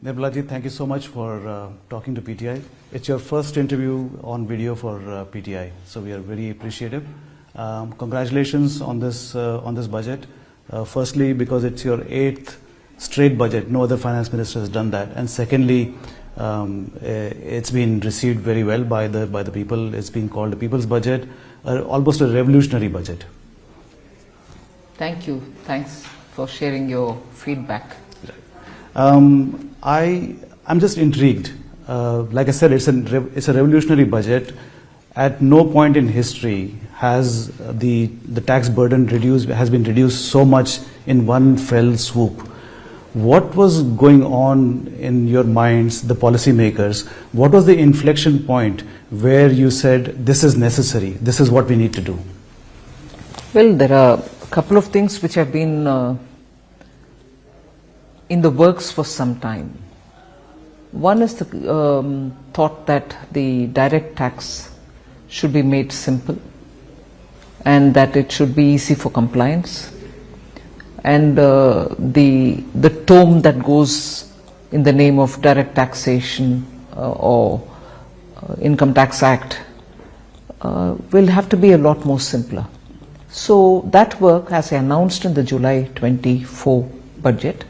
Nirmala ji, thank you so much for talking to PTI. It's your first interview on video for PTI, so we are very appreciative. Congratulations on this budget. Firstly, because it's your 8th straight budget, no other finance minister has done that. And secondly, it's been received very well by the people. It's been called a people's budget, almost a revolutionary budget. Thank you. Thanks for sharing your feedback. I'm just intrigued. Like I said, it's a revolutionary budget. At no point in history has the tax burden has been reduced so much in one fell swoop. What was going on in your minds, the policymakers? What was the inflection point where you said, this is necessary, this is what we need to do? Well, there are a couple of things which have been in the works for some time. One is the thought that the direct tax should be made simple and that it should be easy for compliance, and the tome that goes in the name of direct taxation or Income Tax Act will have to be a lot more simpler. So that work, as I announced in the July 24 budget,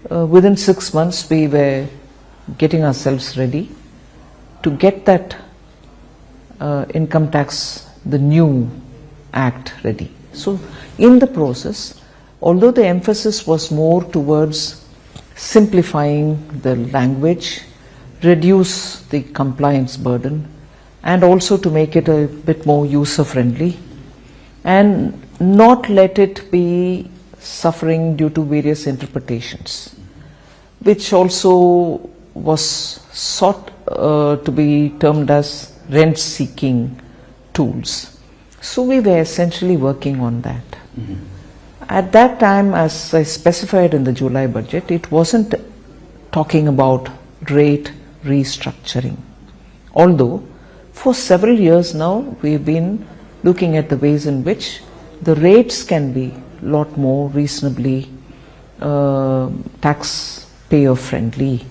within 6 months we were getting ourselves ready to get that income tax, the new act, ready. So in the process, although the emphasis was more towards simplifying the language, reduce the compliance burden, and also to make it a bit more user friendly and not let it be suffering due to various interpretations, which also was sought to be termed as rent-seeking tools. So we were essentially working on that. Mm-hmm. At that time, as I specified in the July budget, it wasn't talking about rate restructuring. Although, for several years now, we've been looking at the ways in which the rates can be a lot more reasonably taxpayer friendly.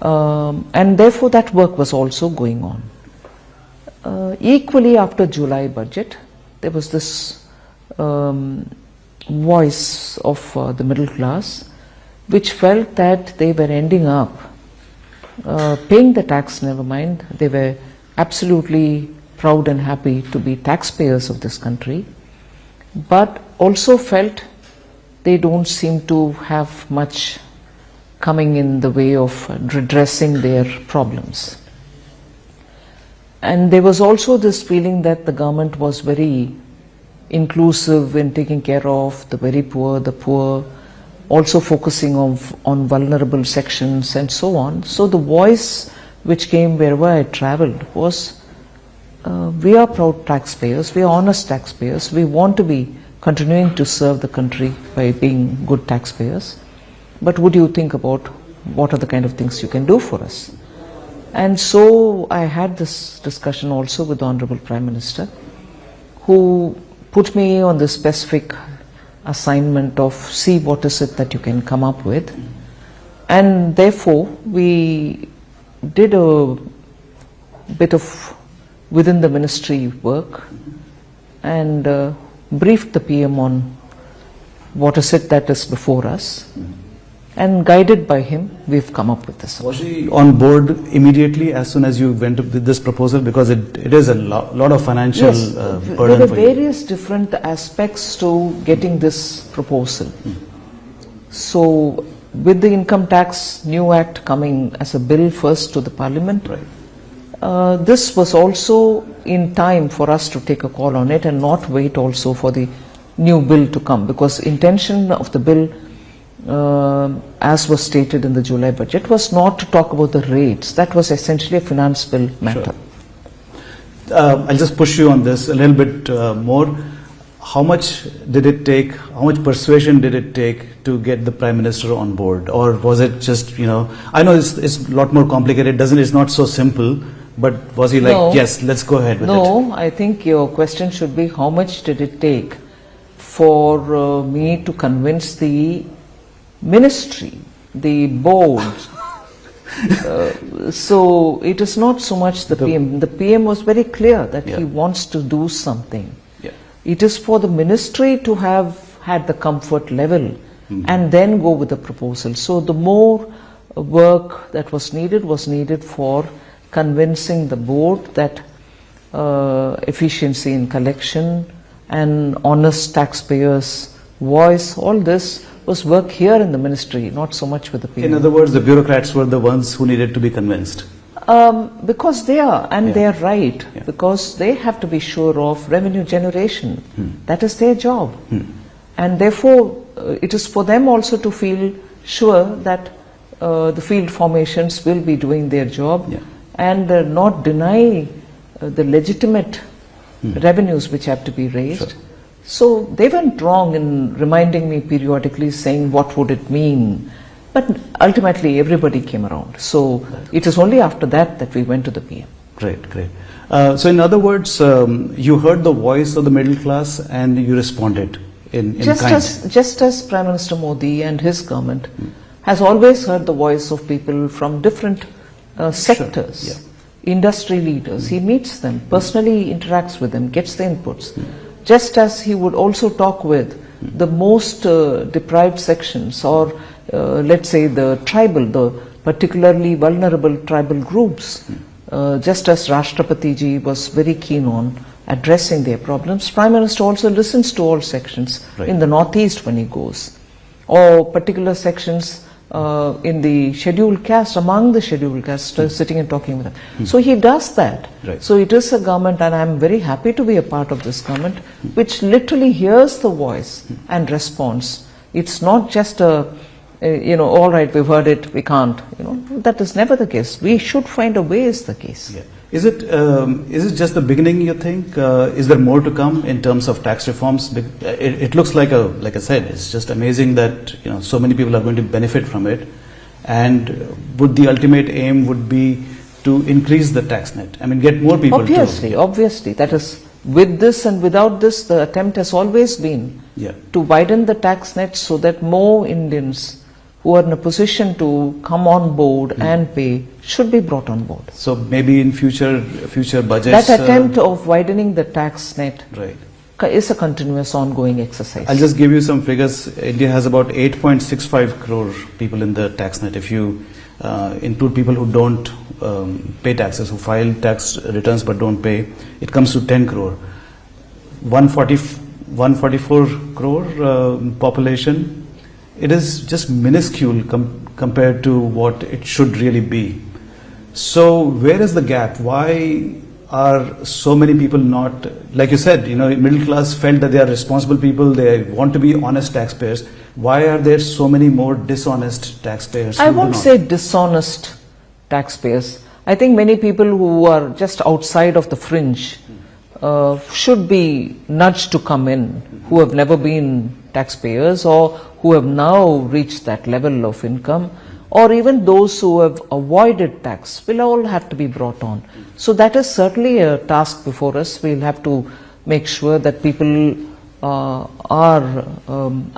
And therefore that work was also going on. Equally, after July budget, there was this voice of the middle class which felt that they were ending up paying the tax, never mind, they were absolutely proud and happy to be taxpayers of this country, but also felt they don't seem to have much coming in the way of redressing their problems. And there was also this feeling that the government was very inclusive in taking care of the very poor, the poor, also focusing on vulnerable sections and so on. So the voice which came wherever I traveled was, we are proud taxpayers, we are honest taxpayers, we want to be continuing to serve the country by being good taxpayers, but would you think about what are the kind of things you can do for us? And so I had this discussion also with the Honorable Prime Minister, who put me on the specific assignment of see what is it that you can come up with. And therefore we did a bit of within the ministry work and briefed the PM on what is it that is before us. And guided by him, we've come up with this. Was he on board immediately as soon as you went with this proposal? Because it is a lot of financial burden for you. There were various different aspects to getting this proposal. So, with the Income Tax New Act coming as a bill first to the Parliament, right, this was also in time for us to take a call on it and not wait also for the new bill to come, because intention of the bill, as was stated in the July budget, was not to talk about the rates. That was essentially a finance bill matter. Sure. I'll just push you on this a little bit more. How much did it take, how much persuasion did it take to get the Prime Minister on board? Or was it just, I know it's a lot more complicated, it's not so simple, but was he like, no, yes, let's go ahead with it? No, I think your question should be, how much did it take for me to convince the ministry the board. So it is not so much the PM. The PM was very clear that he wants to do something. Yeah. It is for the ministry to have had the comfort level and then go with the proposal. So the more work that was needed for convincing the board that efficiency in collection and honest taxpayers' voice, all this was work here in the ministry, not so much with the PM. In other words, the bureaucrats were the ones who needed to be convinced. Because they are, and they are right, because they have to be sure of revenue generation. That is their job. And therefore, it is for them also to feel sure that the field formations will be doing their job and not deny the legitimate revenues which have to be raised. Sure. So they went wrong in reminding me periodically, saying what would it mean. But ultimately everybody came around. So it is only after that that we went to the PM. Great, great. So in other words, you heard the voice of the middle class and you responded in kind. Just as Prime Minister Modi and his government has always heard the voice of people from different sectors, industry leaders. He meets them, personally interacts with them, gets the inputs. Just as he would also talk with the most deprived sections, or let's say the tribal, the particularly vulnerable tribal groups, just as Rashtrapati ji was very keen on addressing their problems, Prime Minister also listens to all sections in the northeast when he goes, or particular sections in the scheduled caste, among the scheduled caste, sitting and talking with them. So he does that. So it is a government, and I am very happy to be a part of this government, which literally hears the voice and responds. It's not just a, all right, we've heard it, we can't. That is never the case. We should find a way is the case. Yeah. Is it just the beginning, you think? Is there more to come in terms of tax reforms? It looks like I said, it's just amazing that so many people are going to benefit from it. And would the ultimate aim would be to increase the tax net? I mean, get more people Obviously. That is, with this and without this, the attempt has always been to widen the tax net so that more Indians who are in a position to come on board and pay should be brought on board. So maybe in future budgets... That attempt of widening the tax net is a continuous ongoing exercise. I'll just give you some figures. India has about 8.65 crore people in the tax net. If you include people who don't pay taxes, who file tax returns but don't pay, it comes to 10 crore. 144 crore population. It is just minuscule compared to what it should really be. So where is the gap? Why are so many people not, like you said, middle class felt that they are responsible people, they want to be honest taxpayers. Why are there so many more dishonest taxpayers? I won't say dishonest taxpayers. I think many people who are just outside of the fringe should be nudged to come in, who have never been taxpayers or who have now reached that level of income, or even those who have avoided tax will all have to be brought on. So that is certainly a task before us. We'll have to make sure that people are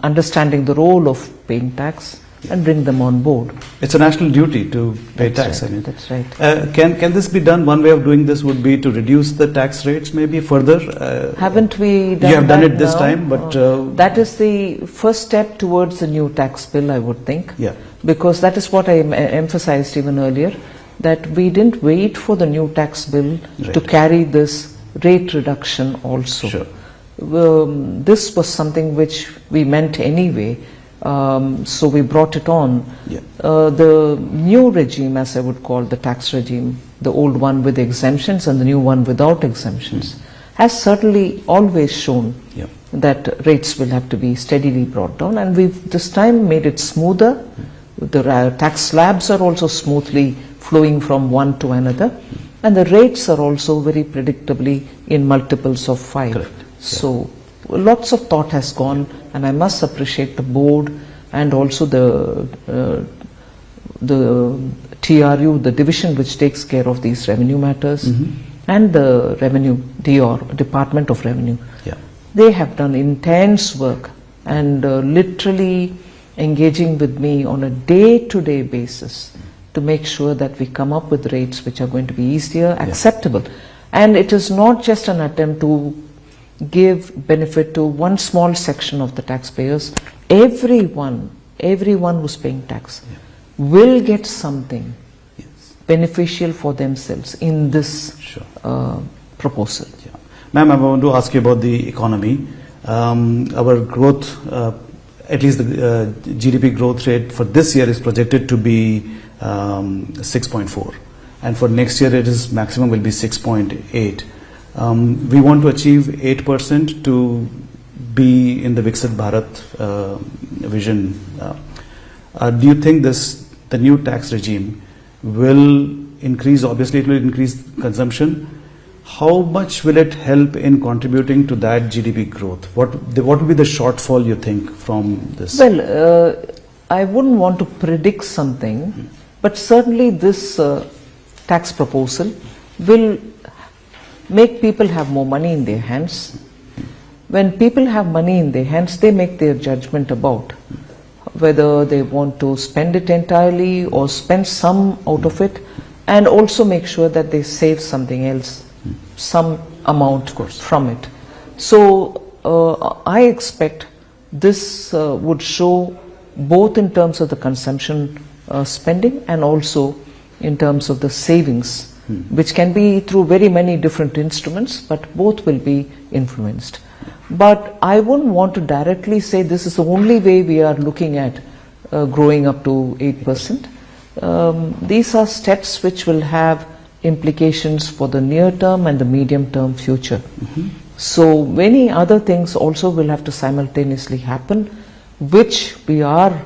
understanding the role of paying tax and bring them on board. It's a national duty to pay tax. Right. I mean, that's right. Can this be done? One way of doing this would be to reduce the tax rates maybe further. Haven't we done You have done that it this now? time, but... that is the first step towards the new tax bill, I would think. Yeah. Because that is what I emphasized even earlier, that we didn't wait for the new tax bill to carry this rate reduction also. Sure. This was something which we meant anyway. So we brought it on. The new regime, as I would call the tax regime, the old one with exemptions and the new one without exemptions, has certainly always shown that rates will have to be steadily brought down, and we've this time made it smoother. The tax slabs are also smoothly flowing from one to another, and the rates are also very predictably in multiples of 5. So lots of thought has gone, and I must appreciate the board and also the TRU, the division which takes care of these revenue matters, and the revenue Department of Revenue. They have done intense work and literally engaging with me on a day-to-day basis to make sure that we come up with rates which are going to be easier, acceptable. And it is not just an attempt to give benefit to one small section of the taxpayers. Everyone who's paying tax will get something beneficial for themselves in this proposal. Yeah. Ma'am, I want to ask you about the economy. Our growth, at least the GDP growth rate for this year is projected to be 6.4, and for next year it is maximum will be 6.8. We want to achieve 8% to be in the Viksit Bharat vision. Do you think the new tax regime will increase? Obviously, it will increase consumption. How much will it help in contributing to that GDP growth? What would be the shortfall you think from this? Well, I wouldn't want to predict something, but certainly this tax proposal will make people have more money in their hands. When people have money in their hands, they make their judgment about whether they want to spend it entirely or spend some out of it, and also make sure that they save something else, some amount from it. So I expect this would show both in terms of the consumption spending and also in terms of the savings, which can be through very many different instruments, but both will be influenced. But I wouldn't want to directly say this is the only way we are looking at growing up to 8%. These are steps which will have implications for the near term and the medium term future. So many other things also will have to simultaneously happen, which we are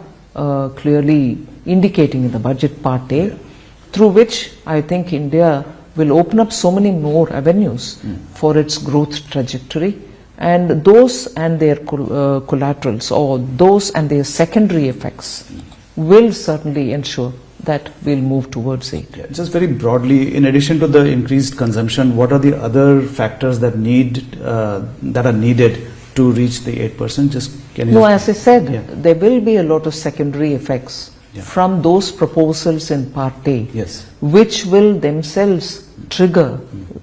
clearly indicating in the budget part A, through which I think India will open up so many more avenues for its growth trajectory, and those and their collaterals, or those and their secondary effects, will certainly ensure that we'll move towards it. Yeah, just very broadly, in addition to the increased consumption, what are the other factors that are needed to reach the 8%? As I said, there will be a lot of secondary effects from those proposals in Part A, which will themselves trigger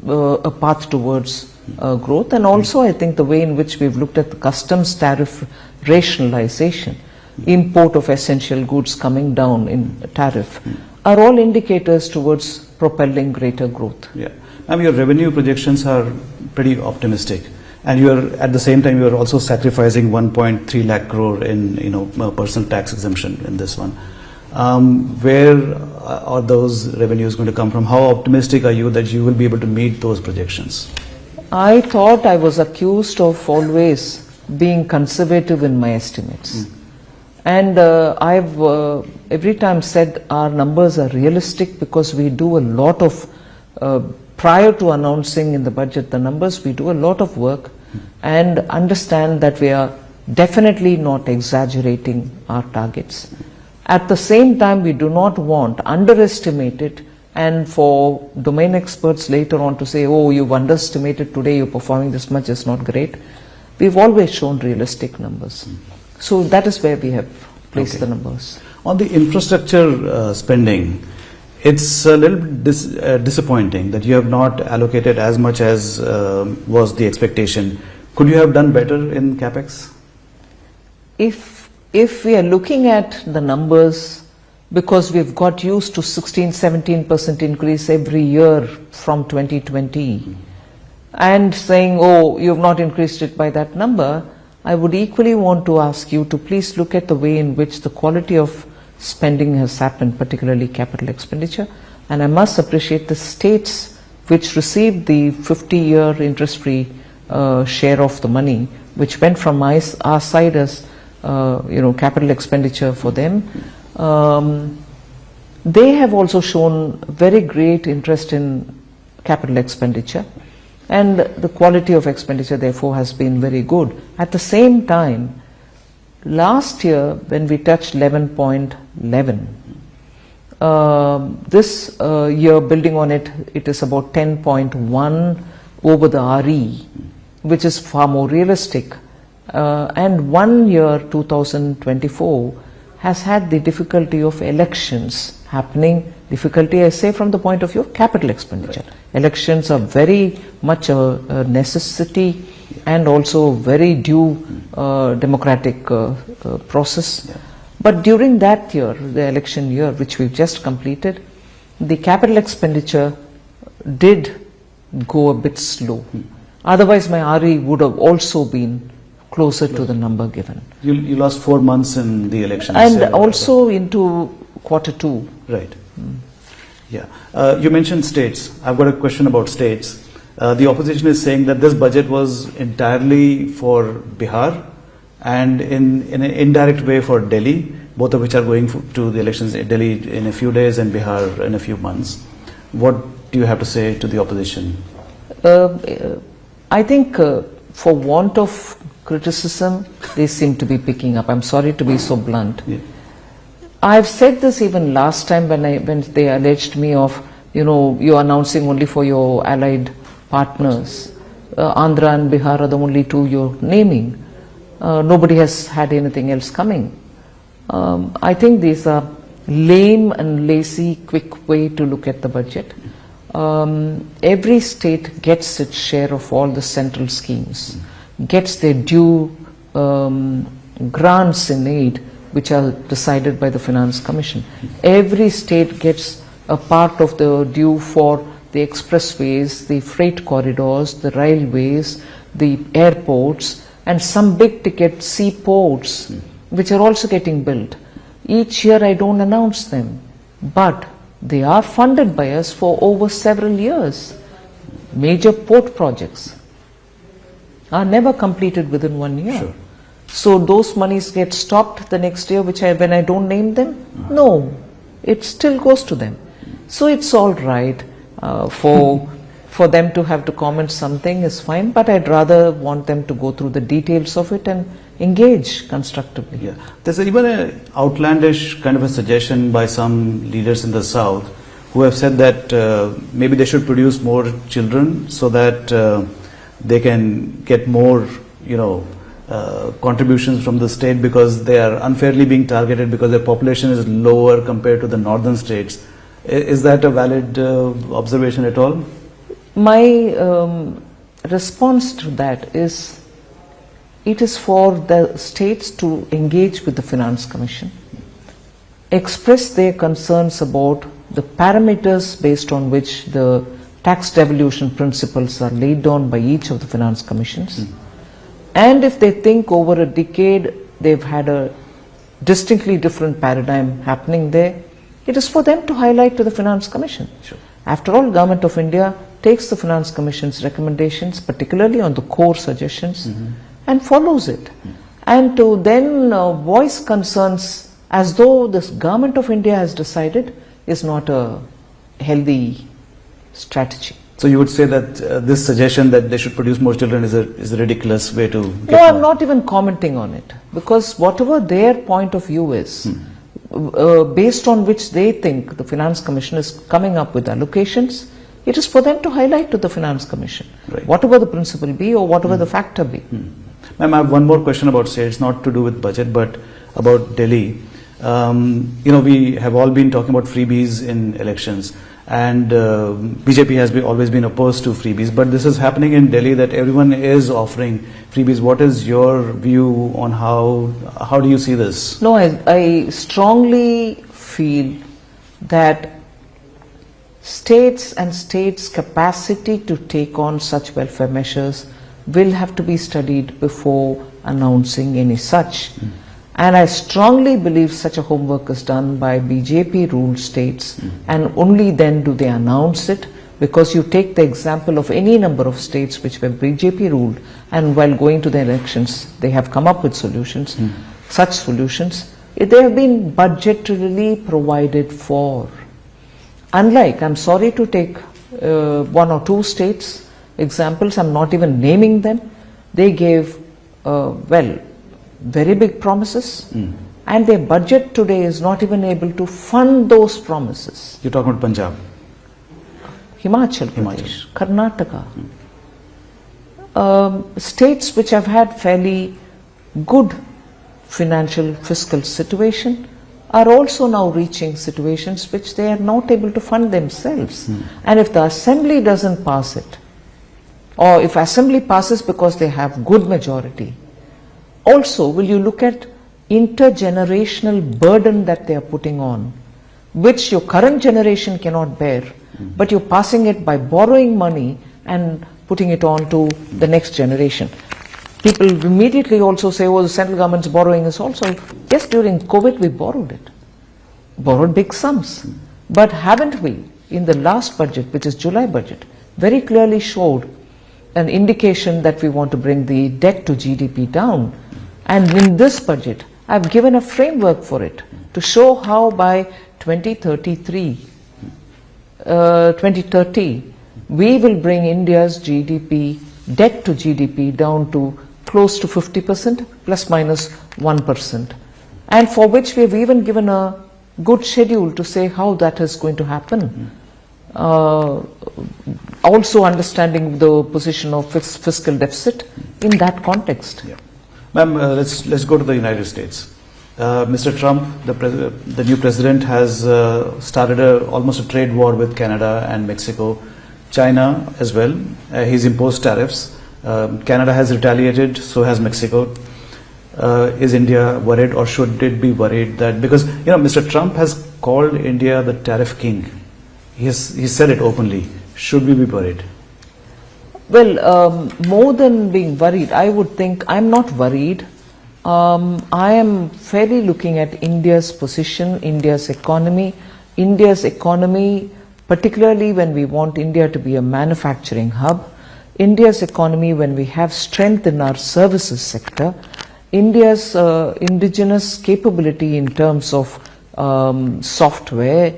a path towards growth. And also I think the way in which we've looked at the customs tariff rationalization, import of essential goods coming down in tariff, are all indicators towards propelling greater growth. Yeah, I mean, your revenue projections are pretty optimistic, and you are at the same time you are also sacrificing 1.3 lakh crore in personal tax exemption in this one. Where are those revenues going to come from? How optimistic are you that you will be able to meet those projections? I thought I was accused of always being conservative in my estimates. And I've every time said our numbers are realistic because we do a lot of, prior to announcing in the budget the numbers, we do a lot of work and understand that we are definitely not exaggerating our targets. At the same time, we do not want to underestimate it and for domain experts later on to say, oh, you've underestimated today, you're performing this much, it's not great. We've always shown realistic numbers. So that is where we have placed the numbers. On the infrastructure spending, it's a little disappointing that you have not allocated as much as was the expectation. Could you have done better in CapEx? If we are looking at the numbers, because we've got used to 16-17% increase every year from 2020, and saying, oh, you've not increased it by that number, I would equally want to ask you to please look at the way in which the quality of spending has happened, particularly capital expenditure. And I must appreciate the states which received the 50-year interest-free share of the money, which went from our side as capital expenditure for them. They have also shown very great interest in capital expenditure, and the quality of expenditure therefore has been very good. At the same time, last year when we touched 11.11, this year building on it, it is about 10.1 over the RE, which is far more realistic. And 1 year, 2024, has had the difficulty of elections happening. Difficulty, I say, from the point of view of capital expenditure. Right. Elections are very much a necessity and also very due democratic process. Yeah. But during that year, the election year which we've just completed, the capital expenditure did go a bit slow. Otherwise, my RE would have also been closer to the number given. You lost 4 months in the elections. And also into Q2. Right. Yeah. You mentioned states. I've got a question about states. The opposition is saying that this budget was entirely for Bihar and in an indirect way for Delhi, both of which are going to the elections, Delhi in a few days and Bihar in a few months. What do you have to say to the opposition? I think for want of criticism, they seem to be picking up. I'm sorry to be so blunt. Yeah. I've said this even last time when they alleged me of, you're announcing only for your allied partners. Andhra and Bihar are the only two you're naming. Nobody has had anything else coming. I think these are lame and lazy, quick way to look at the budget. Every state gets its share of all the central schemes, gets their due grants in aid, which are decided by the Finance Commission. Every state gets a part of the due for the expressways, the freight corridors, the railways, the airports, and some big ticket seaports, which are also getting built. Each year I don't announce them, but they are funded by us for over several years. Major port projects are never completed within 1 year. Sure. So those monies get stopped the next year, when I don't name them? No, it still goes to them. So it's all right for them to have to comment something is fine, but I'd rather want them to go through the details of it and engage constructively. Yeah. There's even an outlandish kind of a suggestion by some leaders in the South who have said that maybe they should produce more children so that they can get more, contributions from the state because they are unfairly being targeted because their population is lower compared to the northern states. Is that a valid observation at all? My response to that is, it is for the states to engage with the Finance Commission, express their concerns about the parameters based on which the tax devolution principles are laid down by each of the Finance Commissions. And if they think over a decade they've had a distinctly different paradigm happening there, it is for them to highlight to the Finance Commission. Sure. After all, Government of India takes the Finance Commission's recommendations, particularly on the core suggestions, and follows it. And to then voice concerns as though this Government of India has decided is not a healthy strategy. So you would say that this suggestion that they should produce more children is a ridiculous way to get No, I'm more. not even commenting on it, because whatever their point of view is, based on which they think the Finance Commission is coming up with allocations, it is for them to highlight to the Finance Commission, Right. whatever the principle be or whatever the factor be. Ma'am, I have one more question about states, not to do with budget, but about Delhi. We have all been talking about freebies in elections, and BJP has always been opposed to freebies, but this is happening in Delhi that everyone is offering freebies. What is your view on how do you see this? No, I strongly feel that states and states' capacity to take on such welfare measures will have to be studied before announcing any such. And I strongly believe such a homework is done by BJP ruled states, and only then do they announce it, because you take the example of any number of states which were BJP ruled, and while going to the elections they have come up with solutions, such solutions, they have been budgetarily provided for. Unlike, I'm sorry to take one or two states examples, I'm not even naming them, they gave, very big promises, and their budget today is not even able to fund those promises. You're talking about Punjab. Himachal Pradesh, Karnataka, states which have had fairly good financial fiscal situation, are also now reaching situations which they are not able to fund themselves. And if the assembly doesn't pass it, or if assembly passes because they have good majority, also will you look at intergenerational burden that they are putting on, which your current generation cannot bear, but you're passing it by borrowing money and putting it on to the next generation. People immediately also say, oh, the central government's borrowing is also, yes, during COVID we borrowed big sums. But haven't we, in the last budget, which is July budget, very clearly showed an indication that we want to bring the debt to GDP down. And in this budget, I've given a framework for it to show how by 2030, we will bring India's GDP, debt to GDP down to close to 50%, plus minus 1%. And for which we have even given a good schedule to say how that is going to happen. Also understanding the position of fiscal deficit in that context. Yeah. Ma'am, let's go to the United States. Mr. Trump, the new president, has started almost a trade war with Canada and Mexico, China as well. He's imposed tariffs. Canada has retaliated, so has Mexico. Is India worried, or should it be worried that, because Mr. Trump has called India the tariff king. He said it openly. Should we be worried? Well, more than being worried, I would think I'm not worried. I am fairly looking at India's position, India's economy, particularly when we want India to be a manufacturing hub, India's economy when we have strength in our services sector, India's indigenous capability in terms of software,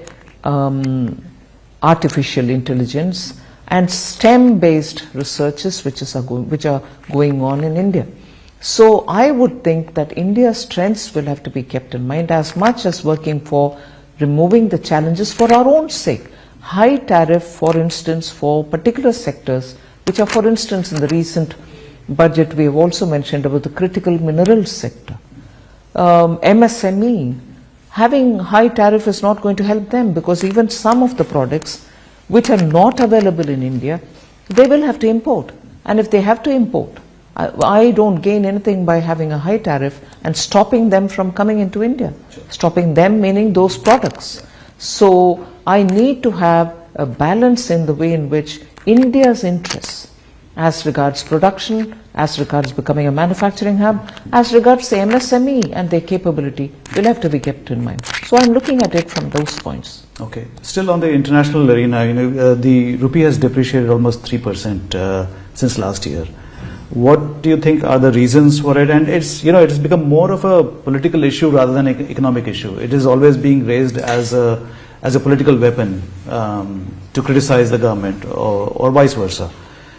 artificial intelligence, and STEM-based researches which are going on in India. So I would think that India's strengths will have to be kept in mind as much as working for removing the challenges for our own sake. High tariff, for instance, for particular sectors, which are, for instance, in the recent budget we have also mentioned about the critical minerals sector. MSME, having high tariff is not going to help them, because even some of the products which are not available in India, they will have to import. And if they have to import, I don't gain anything by having a high tariff and stopping them from coming into India. Stopping them meaning those products. So I need to have a balance in the way in which India's interests, as regards production, as regards becoming a manufacturing hub, as regards the MSME and their capability, will have to be kept in mind. So I'm looking at it from those points. Okay. Still on the international arena, the rupee has depreciated almost 3% since last year. What do you think are the reasons for it? And it's it's become more of a political issue rather than an economic issue. It is always being raised as a political weapon to criticize the government, or vice versa.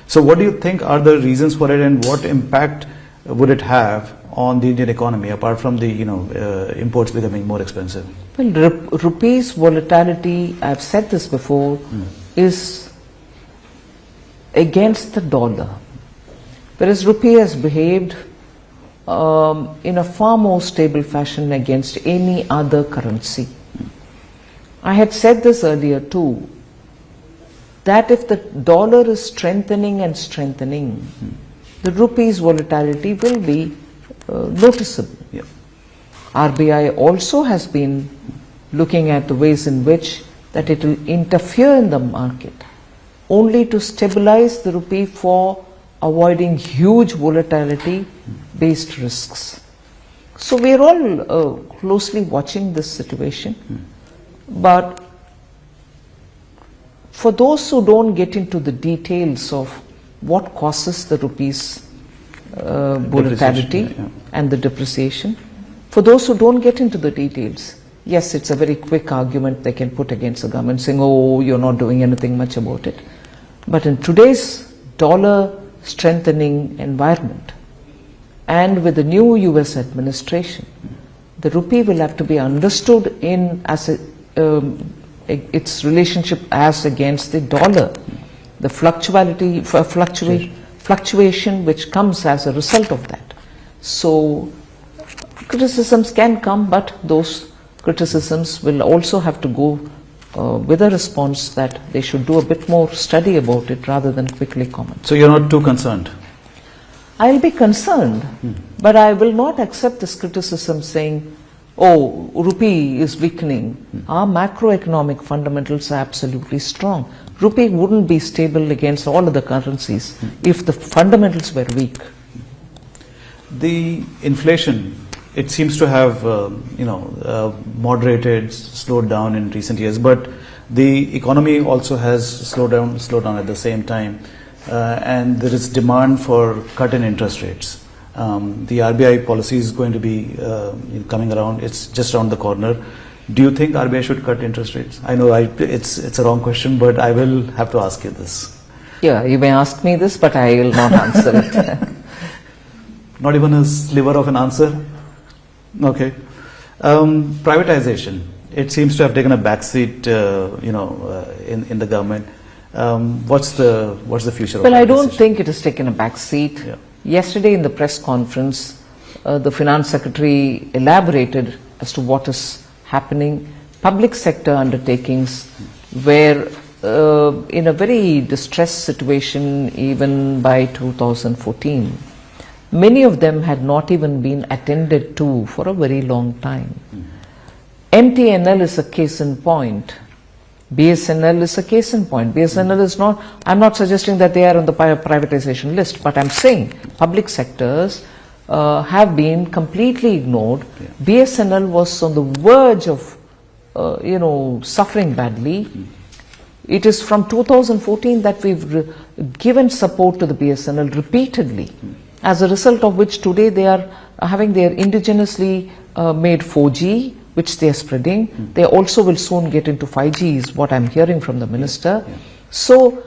So what do you think are the reasons for it, and what impact would it have on the Indian economy apart from the imports becoming more expensive? Well, rupee's volatility, I've said this before, is against the dollar. Whereas rupee has behaved in a far more stable fashion against any other currency. I had said this earlier too, that if the dollar is strengthening and strengthening, the rupee's volatility will be noticeable. Yeah. RBI also has been looking at the ways in which that it will interfere in the market only to stabilize the rupee for avoiding huge volatility based risks. So we are all closely watching this situation, but for those who don't get into the details of what causes the rupee's volatility and the depreciation, for those who don't get into the details, yes, it's a very quick argument they can put against the government saying, oh, you're not doing anything much about it. But in today's dollar strengthening environment, and with the new US administration, the rupee will have to be understood in as its relationship as against the dollar, the fluctuation which comes as a result of that. So criticisms can come, but those criticisms will also have to go with a response that they should do a bit more study about it rather than quickly comment. So you're not too concerned? I'll be concerned, but I will not accept this criticism saying, oh, rupee is weakening. Our macroeconomic fundamentals are absolutely strong. Rupee wouldn't be stable against all other currencies if the fundamentals were weak. The inflation, it seems to have moderated, slowed down in recent years, but the economy also has slowed down at the same time, and there is demand for cut in interest rates. The RBI policy is going to be coming around. It's just around the corner. Do you think RBI should cut interest rates? I know it's a wrong question, but I will have to ask you this. Yeah, you may ask me this, but I will not answer it. Not even a sliver of an answer? Okay. Privatization. It seems to have taken a backseat, in the government. What's the future of Well, I don't think it has taken a backseat. Yeah. Yesterday in the press conference, the Finance Secretary elaborated as to what is happening. Public sector undertakings were in a very distressed situation even by 2014. Many of them had not even been attended to for a very long time. MTNL is a case in point. BSNL is a case in point. BSNL is not, I'm not suggesting that they are on the privatization list, but I'm saying public sectors have been completely ignored. Yeah. BSNL was on the verge of, suffering badly. It is from 2014 that we've given support to the BSNL repeatedly, as a result of which today they are having their indigenously made 4G, which they are spreading. They also will soon get into 5G, is what I'm hearing from the minister. Yeah. So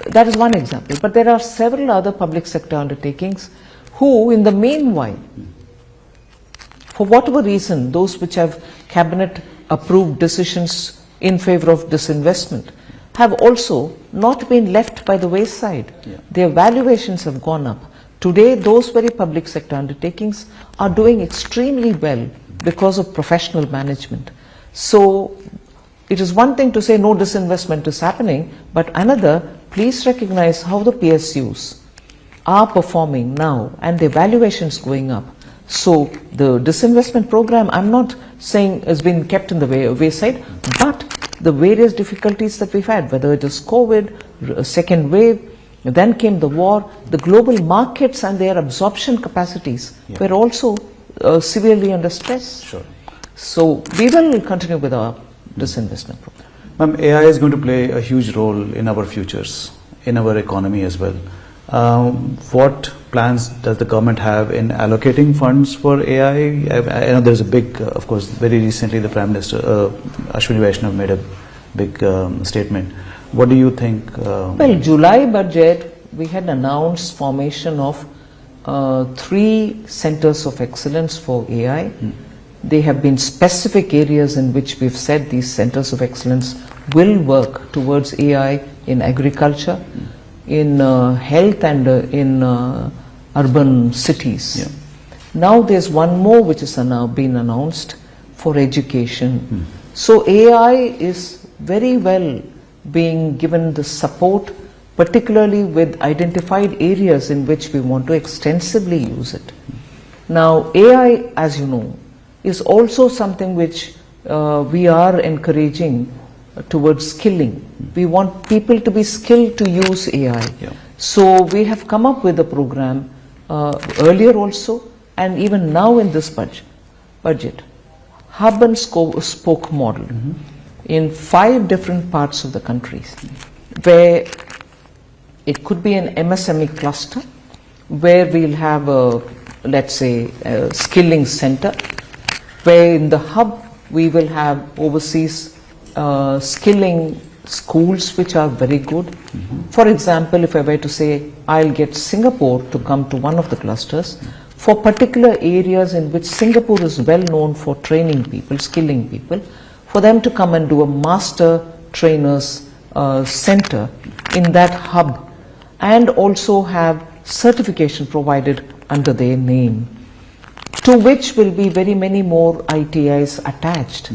that is one example. But there are several other public sector undertakings who, in the meanwhile, for whatever reason, those which have cabinet approved decisions in favor of disinvestment, have also not been left by the wayside. Yeah. Their valuations have gone up. Today, those very public sector undertakings are doing extremely well because of professional management. So, it is one thing to say no disinvestment is happening, but another, please recognize how the PSUs are performing now and their valuations going up. So, the disinvestment program, I'm not saying has been kept in the wayside, but the various difficulties that we've had, whether it is COVID, second wave, then came the war, the global markets and their absorption capacities were also severely under stress. Sure. So we will continue with our disinvestment program. Ma'am, AI is going to play a huge role in our futures, in our economy as well. What plans does the government have in allocating funds for AI? I know there's a big, of course, very recently the Prime Minister, Ashwini Vaishnav, made a big statement. What do you think? Well, July budget, we had announced formation of 3 centers of excellence for AI. They have been specific areas in which we've said these centers of excellence will work towards AI in agriculture, in health and in urban cities. Yeah. Now there's one more which is now been announced for education. So AI is very well being given the support, particularly with identified areas in which we want to extensively use it. Now AI, as you know, is also something which we are encouraging towards skilling. We want people to be skilled to use AI. Yeah. So we have come up with a program earlier also, and even now in this budget, hub and spoke model in 5 different parts of the country, where it could be an MSME cluster, where we'll have a, let's say, a skilling center, where in the hub we will have overseas skilling schools which are very good. For example, if I were to say I'll get Singapore to come to one of the clusters for particular areas in which Singapore is well known for training people, skilling people, for them to come and do a master trainers center in that hub, and also have certification provided under their name. to which will be very many more ITIs attached,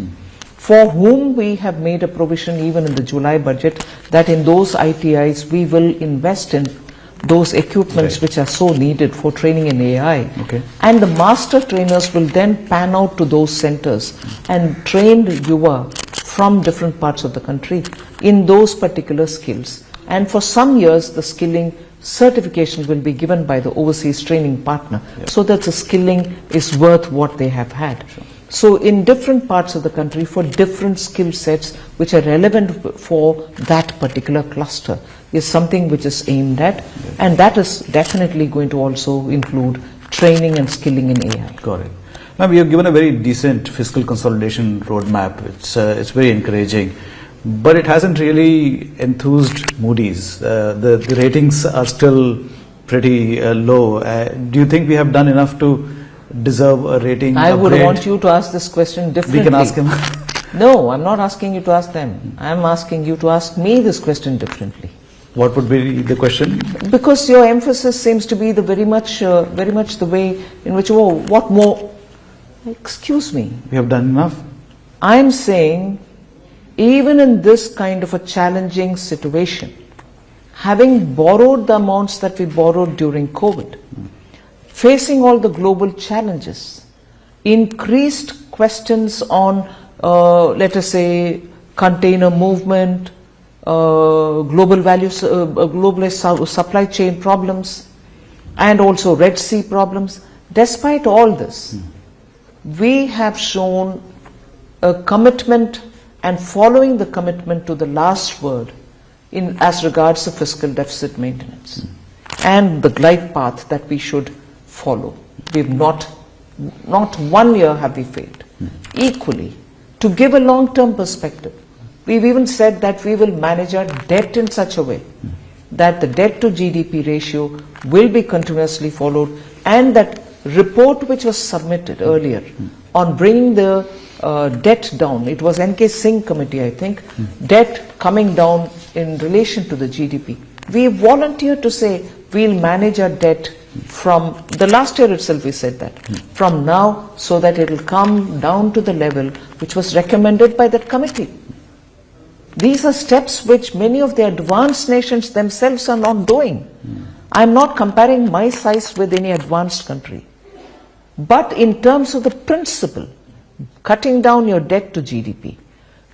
for whom we have made a provision even in the July budget that in those ITIs we will invest in those equipments which are so needed for training in AI. And the master trainers will then pan out to those centers and train the Yuva from different parts of the country in those particular skills. And for some years, the skilling certification will be given by the overseas training partner, so that the skilling is worth what they have had. So in different parts of the country, for different skill sets which are relevant for that particular cluster, is something which is aimed at, and that is definitely going to also include training and skilling in AI. Got it. Now, we have given a very decent fiscal consolidation roadmap. It's very encouraging, but it hasn't really enthused Moody's. The ratings are still pretty low. Do you think we have done enough to deserve a rating I upgrade? would want you to ask this question differently. We can ask him. No, I'm not asking you to ask them. I'm asking you to ask me this question differently. What would be the question? Because your emphasis seems to be the very much the way in which, oh, what more? Excuse me. We have done enough. I'm saying, even in this kind of a challenging situation, having borrowed the amounts that we borrowed during COVID, facing all the global challenges, increased questions on, let us say, container movement, global values, globalized supply chain problems, and also Red Sea problems. Despite all this, we have shown a commitment and following the commitment to the last word in as regards the fiscal deficit maintenance and the glide path that we should follow. We've not 1 year have we failed. Equally, to give a long-term perspective, we've even said that we will manage our debt in such a way that the debt to GDP ratio will be continuously followed, and that report which was submitted earlier on bringing the debt down, it was N.K. Singh committee, I think, debt coming down in relation to the GDP. We volunteered to say we'll manage our debt from the last year itself, we said that, from now, so that it will come down to the level which was recommended by that committee. These are steps which many of the advanced nations themselves are not doing. I'm not comparing my size with any advanced country. But in terms of the principle, cutting down your debt to GDP,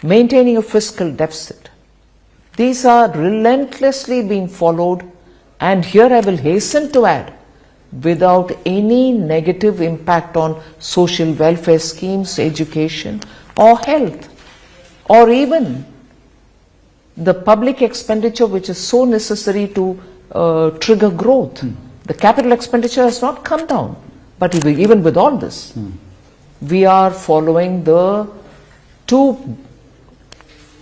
maintaining a fiscal deficit, these are relentlessly being followed, and here I will hasten to add, without any negative impact on social welfare schemes, education or health, or even the public expenditure which is so necessary to trigger growth. The capital expenditure has not come down, but even with all this, we are following the two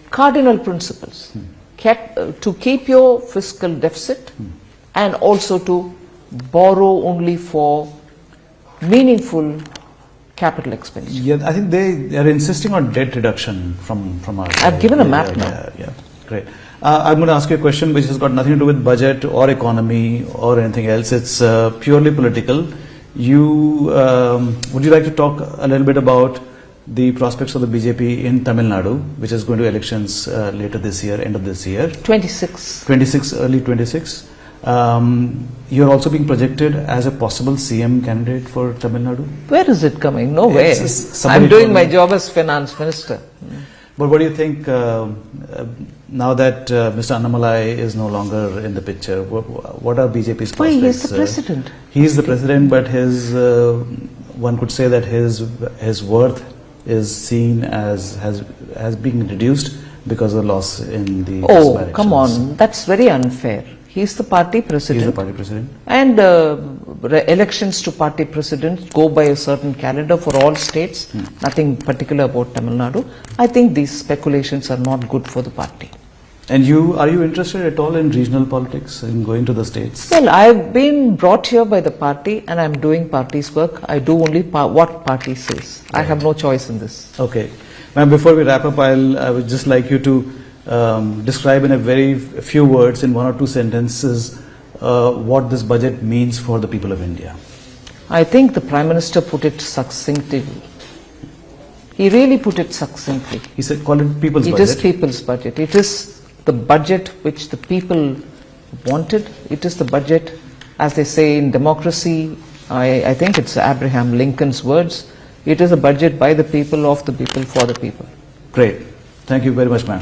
cardinal principles, to keep your fiscal deficit and also to borrow only for meaningful capital expenditure. Yeah, I think they are insisting on debt reduction from our side. I've given a map now. Yeah, great. I'm going to ask you a question which has got nothing to do with budget or economy or anything else. It's purely political. Would you like to talk a little bit about the prospects of the BJP in Tamil Nadu, which is going to elections later this year, end of this year? 26, early 26. You're also being projected as a possible CM candidate for Tamil Nadu. Where is it coming? Nowhere. I'm doing my job as finance minister. But what do you think now that Mr. Annamalai is no longer in the picture? What are BJP's prospects? Why, he's the president. He's the president, but his one could say that his worth is seen as being reduced because of the loss in the Oh, come on, that's very unfair. He's the party president. He's the party president. And elections to party president go by a certain calendar for all states. Nothing particular about Tamil Nadu. I think these speculations are not good for the party. And are you interested at all in regional politics, in going to the states? Well, I've been brought here by the party and I'm doing party's work. I do only what party says. I have no choice in this. Okay. Ma'am, before we wrap up, I would just like you to describe in a very few words, in 1 or 2 sentences, what this budget means for the people of India. I think the Prime Minister put it succinctly. He really put it succinctly. He said, call it people's It budget. is people's budget. It is the budget which the people wanted. It is the budget, as they say in democracy, I think it's Abraham Lincoln's words, it is a budget by the people, of the people, for the people. Great. Thank you very much, ma'am.